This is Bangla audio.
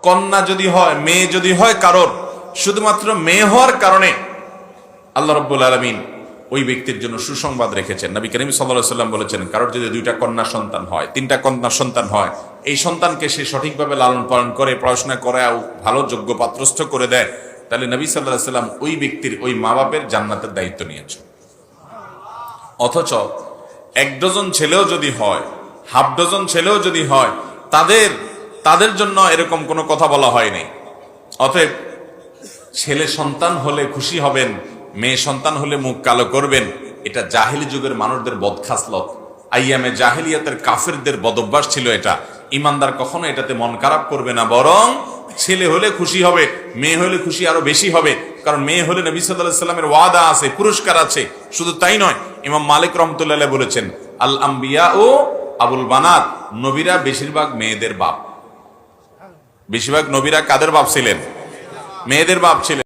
কন্যা যদি হয়, মেয়ে যদি হয় কারোর, শুধুমাত্র মেয়ে হওয়ার কারণে আল্লাহ রাব্বুল আলামিন ওই ব্যক্তির জন্য সুসংবাদ রেখেছেন। নবী করিম সাল্লাল্লাহু আলাইহি ওয়াসাল্লাম বলেছেন, কারোর যদি 2টা কন্যা সন্তান হয়, 3টা কন্যা সন্তান হয়, এই সন্তানকে সে সঠিকভাবে লালন পালন করে, পড়াশোনা করায় ভালো যোগ্য পাত্রস্থ করে দেয়, তাহলে নবী সাল্লাল্লাহু আলাইহি ওয়াসাল্লাম ওই ব্যক্তির, ওই মা বাপের জান্নাতের দায়িত্ব নিয়েছেন। অথচ 1 ডজন ছেলেও যদি হয়, হাফ ডজন ছেলেও যদি হয়, তাদের জন্য এরকম কোনো কথা বলা হয়নি। অতএব ছেলে সন্তান হলে খুশি হবেন, মেয়ে সন্তান হলে মুখ কালো করবেন, এটা জাহেলি যুগের মানুষদের বদখাসলত, আইয়ামে জাহেলিয়াতের কাফেরদের বদভ্যাস ছিল এটা। ইমানদার কখনো এটাতে মন খারাপ করবে না, বরং ছেলে হলে খুশি হবে, মেয়ে হলে খুশি আরো বেশি হবে। কারণ মেয়ে হলে নবী সাল্লাল্লাহু আলাইহি ওয়াসাল্লামের ওয়াদা আছে, পুরস্কার আছে। শুধু তাই নয়, ইমাম মালিক রাহমাতুল্লাহ আলাইহি বলেছেন, আল আম্বিয়া ও আবুল বানাত, নবীরা বেশিরভাগ মেয়েদের বাপ। বেশিরভাগ নবীরা কাদের বাপ ছিলেন? মেয়েদের বাপ ছিলেন।